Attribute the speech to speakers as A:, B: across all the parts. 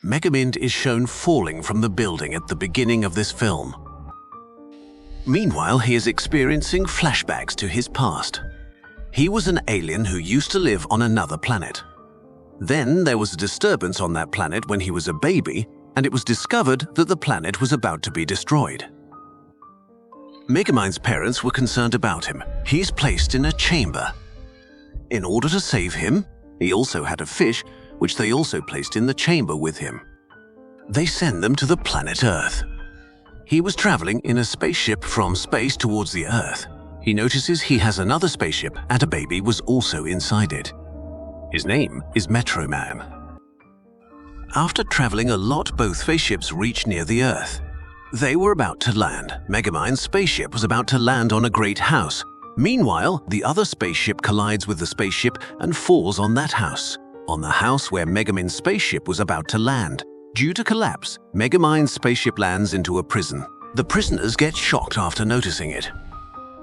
A: Megamind is shown falling from the building at the beginning of this film. Meanwhile, he is experiencing flashbacks to his past. He was an alien who used to live on another planet. Then there was a disturbance on that planet when he was a baby, and it was discovered that the planet was about to be destroyed. Megamind's parents were concerned about him. He's placed in a chamber. In order to save him, he also had a fish, which they also placed in the chamber with him. They send them to the planet Earth. He was traveling in a spaceship from space towards the Earth. He notices he has another spaceship and a baby was also inside it. His name is Metro Man. After traveling a lot, both spaceships reach near the Earth. They were about to land. Megamind's spaceship was about to land on a great house. Meanwhile, the other spaceship collides with the spaceship and falls on that house, on the house where Megamind's spaceship was about to land. Due to collapse, Megamind's spaceship lands into a prison. The prisoners get shocked after noticing it.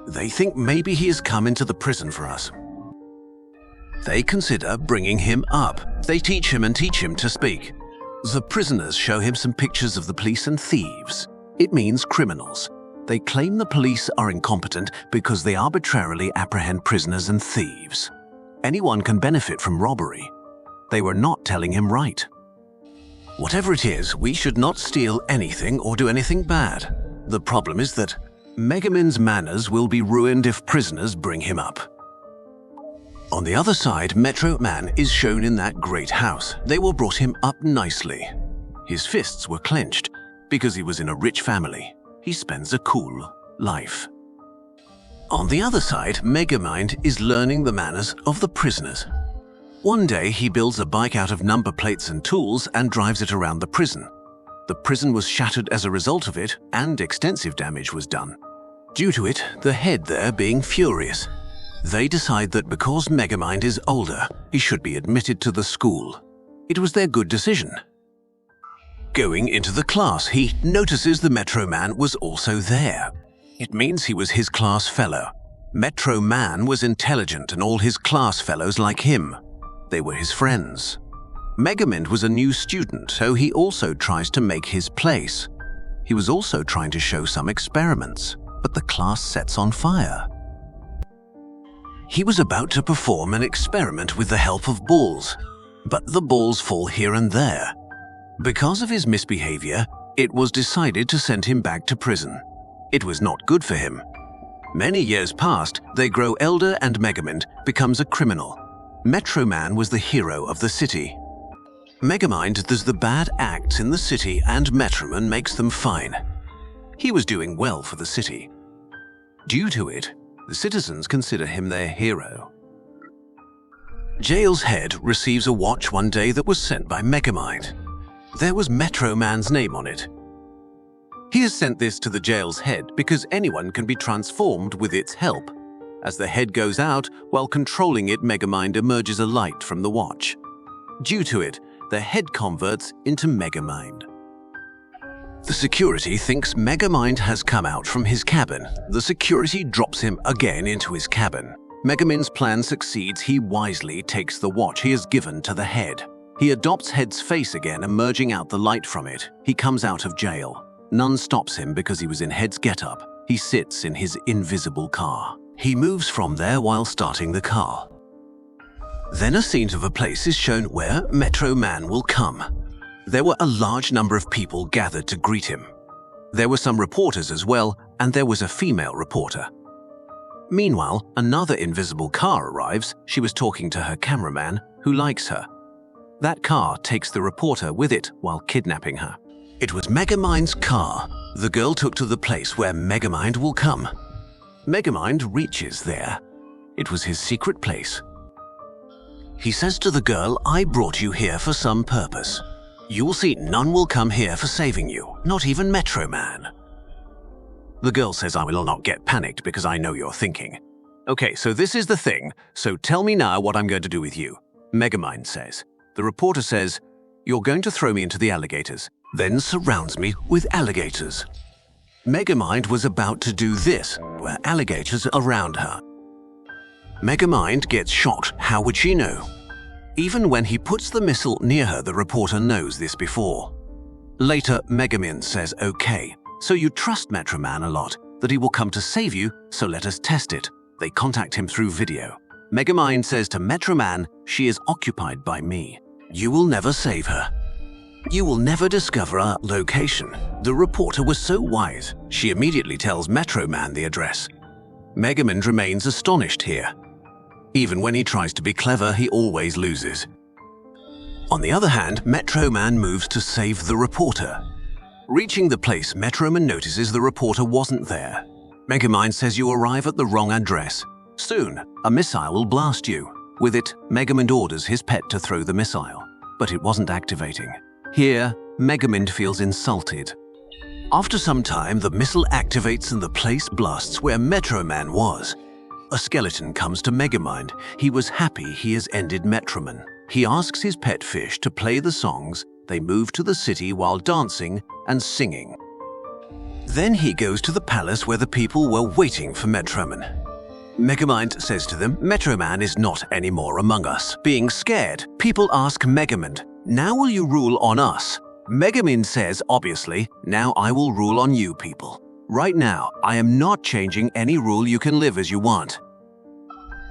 A: They think maybe he has come into the prison for us. They consider bringing him up. They teach him to speak. The prisoners show him some pictures of the police and thieves. It means criminals. They claim the police are incompetent because they arbitrarily apprehend prisoners and thieves. Anyone can benefit from robbery. They were not telling him right. Whatever it is, we should not steal anything or do anything bad. The problem is that Megamind's manners will be ruined if prisoners bring him up. On the other side, Metro Man is shown in that great house. They will brought him up nicely. His fists were clenched because he was in a rich family. He spends a cool life. On the other side, Megamind is learning the manners of the prisoners. One day, he builds a bike out of number plates and tools and drives it around the prison. The prison was shattered as a result of it, and extensive damage was done. Due to it, the head there being furious. They decide that because Megamind is older, he should be admitted to the school. It was their good decision. Going into the class, he notices the Metro Man was also there. It means he was his class fellow. Metro Man was intelligent and all his class fellows like him. They were his friends. Megamind was a new student, so he also tries to make his place. He was also trying to show some experiments, but the class sets on fire. He was about to perform an experiment with the help of balls, but the balls fall here and there. Because of his misbehavior, it was decided to send him back to prison. It was not good for him. Many years passed, they grow elder and Megamind becomes a criminal. Metro Man was the hero of the city. Megamind does the bad acts in the city and Metro Man makes them fine. He was doing well for the city. Due to it, the citizens consider him their hero. Jail's head receives a watch one day that was sent by Megamind. There was Metro Man's name on it. He has sent this to the jail's head because anyone can be transformed with its help. As the head goes out, while controlling it, Megamind emerges a light from the watch. Due to it, the head converts into Megamind. The security thinks Megamind has come out from his cabin. The security drops him again into his cabin. Megamind's plan succeeds. He wisely takes the watch he has given to the head. He adopts Head's face again, emerging out the light from it. He comes out of jail. None stops him because he was in Head's getup. He sits in his invisible car. He moves from there while starting the car. Then a scene of a place is shown where Metro Man will come. There were a large number of people gathered to greet him. There were some reporters as well, and there was a female reporter. Meanwhile, another invisible car arrives. She was talking to her cameraman, who likes her. That car takes the reporter with it while kidnapping her. It was Megamind's car. The girl took to the place where Megamind will come. Megamind reaches there. It was his secret place. He says to the girl, "I brought you here for some purpose. You will see none will come here for saving you, not even Metro Man." The girl says, "I will not get panicked because I know you're thinking. Okay, so this is the thing, so tell me now what I'm going to do with you." Megamind says. The reporter says, "You're going to throw me into the alligators, then surrounds me with alligators." Megamind was about to do this, where alligators are around her. Megamind gets shocked. How would she know? Even when he puts the missile near her, the reporter knows this before. Later, Megamind says okay, so you trust Metro Man a lot, that he will come to save you, so let us test it. They contact him through video. Megamind says to Metro Man, she is occupied by me. You will never save her. You will never discover our location. The reporter was so wise, she immediately tells Metro Man the address. Megamind remains astonished here. Even when he tries to be clever, he always loses. On the other hand, Metro Man moves to save the reporter. Reaching the place, Metro Man notices the reporter wasn't there. Megamind says you arrive at the wrong address. Soon, a missile will blast you. With it, Megamind orders his pet to throw the missile, but it wasn't activating. Here, Megamind feels insulted. After some time, the missile activates and the place blasts where Metro Man was. A skeleton comes to Megamind. He was happy he has ended Metro Man. He asks his pet fish to play the songs. They move to the city while dancing and singing. Then he goes to the palace where the people were waiting for Metro Man. Megamind says to them, Metro Man is not anymore among us. Being scared, people ask Megamind, now will you rule on us? Megamind says, obviously, now I will rule on you people. Right now, I am not changing any rule. You can live as you want.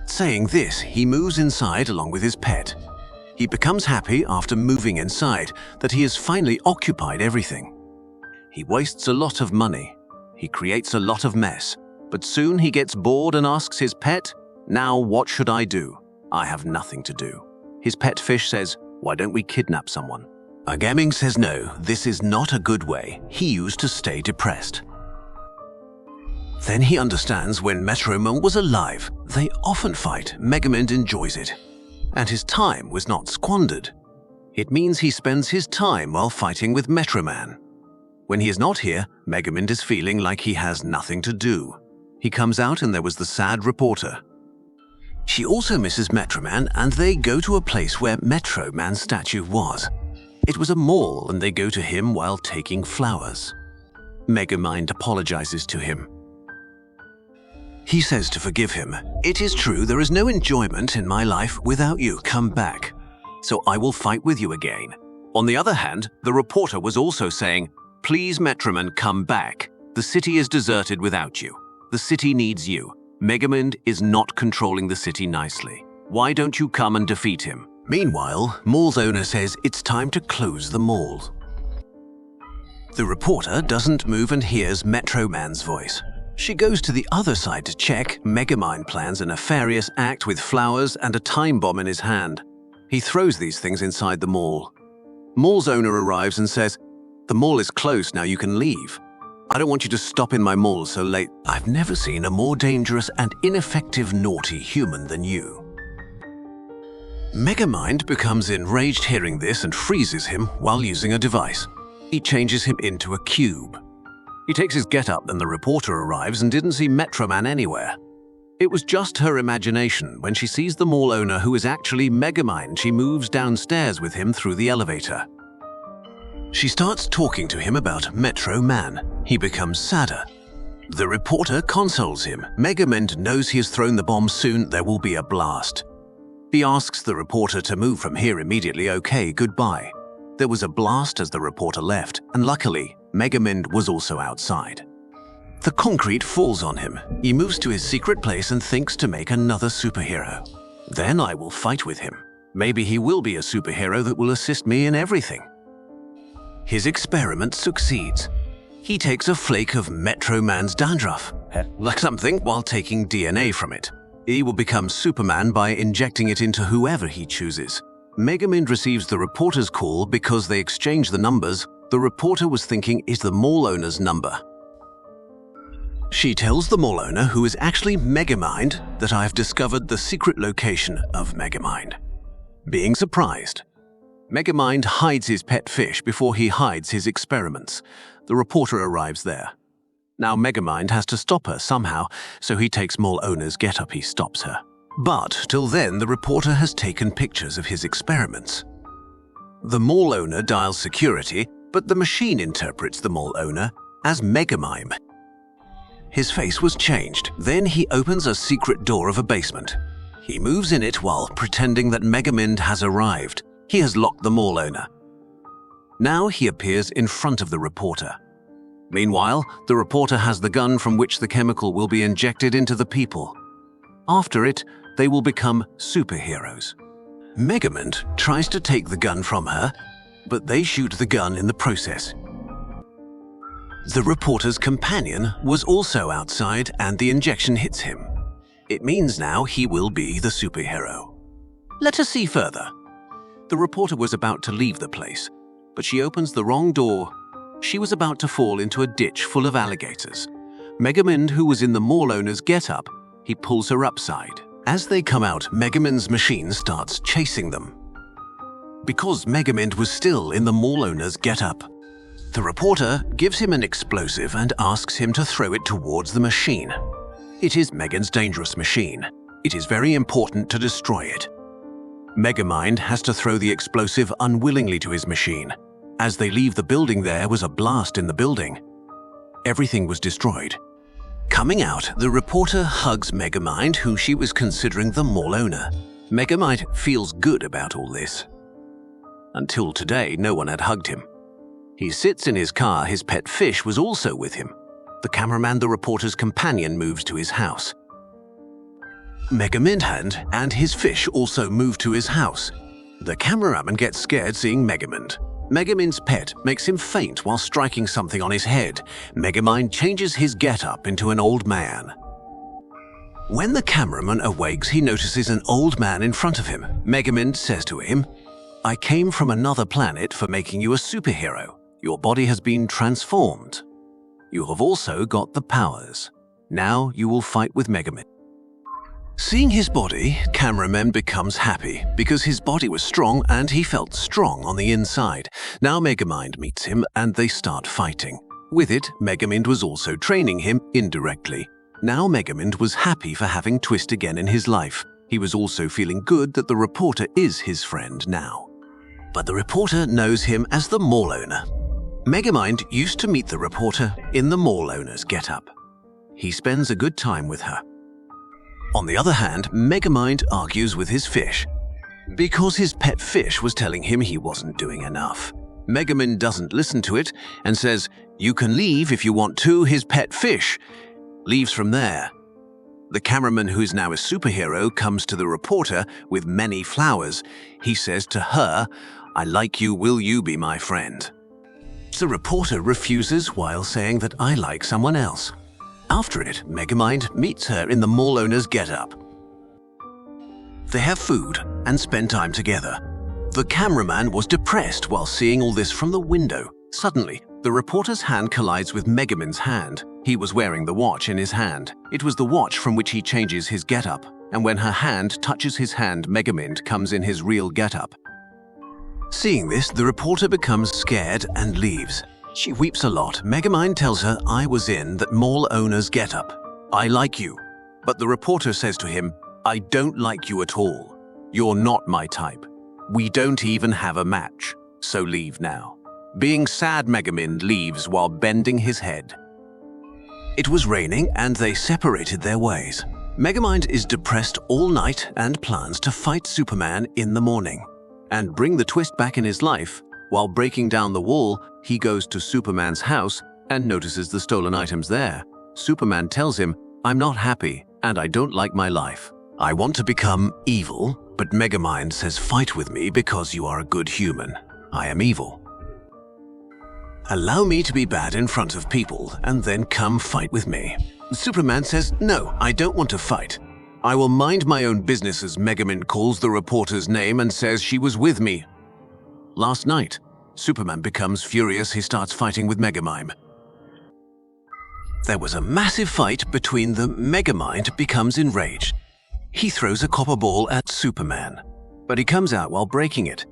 A: Saying this, he moves inside along with his pet. He becomes happy after moving inside that he has finally occupied everything. He wastes a lot of money. He creates a lot of mess. But soon he gets bored and asks his pet, now what should I do? I have nothing to do. His pet fish says, why don't we kidnap someone? Megamind says no, this is not a good way. He used to stay depressed. Then he understands when Metro Man was alive, they often fight. Megamind enjoys it. And his time was not squandered. It means he spends his time while fighting with Metro Man. When he is not here, Megamind is feeling like he has nothing to do. He comes out and there was the sad reporter. She also misses Metro Man and they go to a place where Metro Man's statue was. It was a mall and they go to him while taking flowers. Megamind apologizes to him. He says to forgive him, it is true there is no enjoyment in my life without you. Come back, so I will fight with you again. On the other hand, the reporter was also saying, please Metro Man, come back. The city is deserted without you. The city needs you. Megamind is not controlling the city nicely. Why don't you come and defeat him? Meanwhile, mall's owner says it's time to close the mall. The reporter doesn't move and hears Metro Man's voice. She goes to the other side to check. Megamind plans a nefarious act with flowers and a time bomb in his hand. He throws these things inside the mall. Mall's owner arrives and says, the mall is closed now, you can leave. I don't want you to stop in my mall so late. I've never seen a more dangerous and ineffective naughty human than you. Megamind becomes enraged hearing this and freezes him while using a device. He changes him into a cube. He takes his get-up and the reporter arrives and didn't see Metro Man anywhere. It was just her imagination. When she sees the mall owner who is actually Megamind, she moves downstairs with him through the elevator. She starts talking to him about Metro Man. He becomes sadder. The reporter consoles him. Megamind knows he has thrown the bomb. Soon there will be a blast. He asks the reporter to move from here immediately. Okay, goodbye. There was a blast as the reporter left, and luckily, Megamind was also outside. The concrete falls on him. He moves to his secret place and thinks to make another superhero. Then I will fight with him. Maybe he will be a superhero that will assist me in everything. His experiment succeeds. He takes a flake of Metro Man's dandruff, like something, while taking DNA from it. He will become Superman by injecting it into whoever he chooses. Megamind receives the reporter's call because they exchange the numbers. The reporter was thinking is the mall owner's number. She tells the mall owner, who is actually Megamind, that I have discovered the secret location of Megamind. Being surprised, Megamind hides his pet fish before he hides his experiments. The reporter arrives there. Now Megamind has to stop her somehow, so he takes mall owner's get-up. He stops her. But till then, the reporter has taken pictures of his experiments. The mall owner dials security, but the machine interprets the mall owner as Megamind. His face was changed. Then he opens a secret door of a basement. He moves in it while pretending that Megamind has arrived. He has locked the mall owner. Now he appears in front of the reporter. Meanwhile, the reporter has the gun from which the chemical will be injected into the people. After it, they will become superheroes. Megamind tries to take the gun from her, but they shoot the gun in the process. The reporter's companion was also outside and the injection hits him. It means now he will be the superhero. Let us see further. The reporter was about to leave the place, but she opens the wrong door. She was about to fall into a ditch full of alligators. Megamind, who was in the mall owner's get-up, he pulls her upside. As they come out, Megamind's machine starts chasing them. Because Megamind was still in the mall owner's get-up, the reporter gives him an explosive and asks him to throw it towards the machine. It is Megan's dangerous machine. It is very important to destroy it. Megamind has to throw the explosive unwillingly to his machine. As they leave the building, there was a blast in the building. Everything was destroyed. Coming out, the reporter hugs Megamind, who she was considering the mall owner. Megamind feels good about all this. Until today, no one had hugged him. He sits in his car. His pet fish was also with him. The cameraman, the reporter's companion, moves to his house. Megamind and his fish also move to his house. The cameraman gets scared seeing Megamind. Megamind's pet makes him faint while striking something on his head. Megamind changes his get-up into an old man. When the cameraman awakes, he notices an old man in front of him. Megamind says to him, "I came from another planet for making you a superhero. Your body has been transformed. You have also got the powers. Now you will fight with Megamind." Seeing his body, cameraman becomes happy because his body was strong and he felt strong on the inside. Now Megamind meets him and they start fighting. With it, Megamind was also training him indirectly. Now Megamind was happy for having Twist again in his life. He was also feeling good that the reporter is his friend now. But the reporter knows him as the mall owner. Megamind used to meet the reporter in the mall owner's get-up. He spends a good time with her. On the other hand, Megamind argues with his fish because his pet fish was telling him he wasn't doing enough. Megamind doesn't listen to it and says, "You can leave if you want to." His pet fish leaves from there. The cameraman, who is now a superhero, comes to the reporter with many flowers. He says to her, "I like you, will you be my friend?" The reporter refuses while saying that "I like someone else." After it, Megamind meets her in the mall owner's get-up. They have food and spend time together. The cameraman was depressed while seeing all this from the window. Suddenly, the reporter's hand collides with Megamind's hand. He was wearing the watch in his hand. It was the watch from which he changes his get-up, and when her hand touches his hand, Megamind comes in his real get-up. Seeing this, the reporter becomes scared and leaves. She weeps a lot. Megamind tells her, "I was in that mall owner's get-up. I like you." But the reporter says to him, "I don't like you at all. You're not my type. We don't even have a match, so leave now." Being sad, Megamind leaves while bending his head. It was raining and they separated their ways. Megamind is depressed all night and plans to fight Superman in the morning and bring the Twist back in his life. While breaking down the wall, he goes to Superman's house and notices the stolen items there. Superman tells him, "I'm not happy and I don't like my life. I want to become evil, but Megamind says fight with me because you are a good human. I am evil. Allow me to be bad in front of people and then come fight with me." Superman says, "No, I don't want to fight. I will mind my own business," as Megamind calls the reporter's name and says she was with me last night. Superman becomes furious. He starts fighting with Megamind. There was a massive fight between them. Megamind becomes enraged. He throws a copper ball at Superman, but he comes out while breaking it.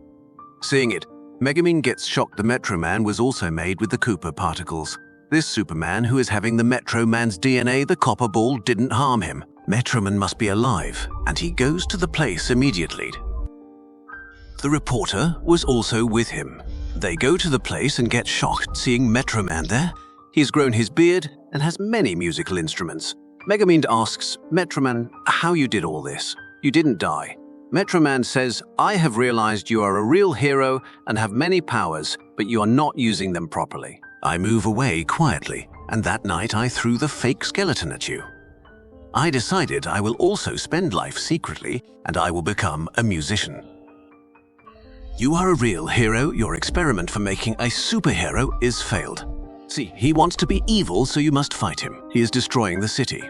A: Seeing it, Megamind gets shocked. The Metro Man was also made with the Cooper particles. This Superman, who is having the Metro Man's DNA, the copper ball didn't harm him. Metro Man must be alive, and he goes to the place immediately. The reporter was also with him. They go to the place and get shocked seeing Metro Man there. He has grown his beard and has many musical instruments. Megamind asks Metro Man how you did all this. You didn't die. Metroman says, I have realized you are a real hero and have many powers, but you are not using them properly. I move away quietly, and that night I threw the fake skeleton at you. I decided I will also spend life secretly, and I will become a musician. You are a real hero. Your experiment for making a superhero is failed. See, he wants to be evil, so you must fight him. He is destroying the city.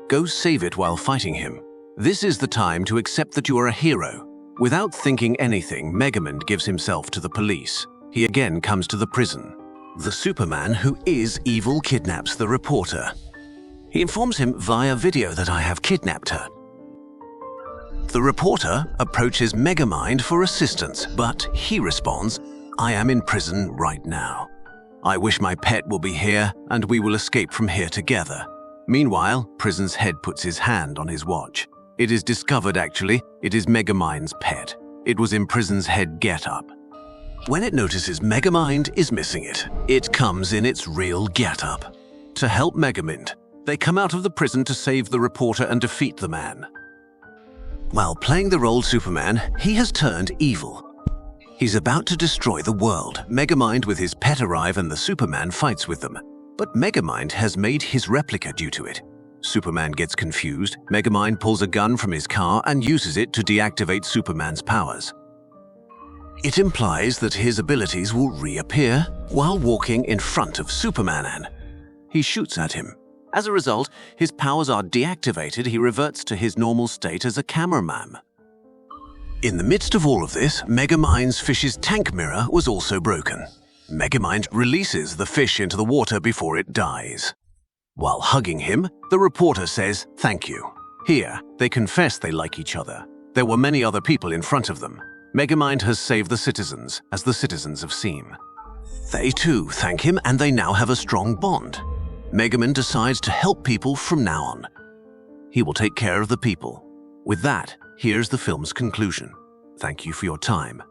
A: Go save it while fighting him. This is the time to accept that you are a hero. Without thinking anything, Megamind gives himself to the police. He again comes to the prison. The Superman, who is evil, kidnaps the reporter. He informs him via video that I have kidnapped her. The reporter approaches Megamind for assistance, but he responds, I am in prison right now. I wish my pet will be here and we will escape from here together. Meanwhile, prison's head puts his hand on his watch. It is discovered actually, it is Megamind's pet. It was in prison's head getup. When it notices Megamind is missing it, it comes in its real getup. To help Megamind, they come out of the prison to save the reporter and defeat the man. While playing the role Superman, he has turned evil. He's about to destroy the world. Megamind with his pet arrive and the Superman fights with them. But Megamind has made his replica due to it. Superman gets confused. Megamind pulls a gun from his car and uses it to deactivate Superman's powers. It implies that his abilities will reappear while walking in front of Superman. He shoots at him. As a result, his powers are deactivated. He reverts to his normal state as a cameraman. In the midst of all of this, Megamind's fish's tank mirror was also broken. Megamind releases the fish into the water before it dies. While hugging him, the reporter says, thank you. Here, they confess they like each other. There were many other people in front of them. Megamind has saved the citizens, as the citizens have seen. They too thank him, and they now have a strong bond. Megamind decides to help people from now on. He will take care of the people. With that, here's the film's conclusion. Thank you for your time.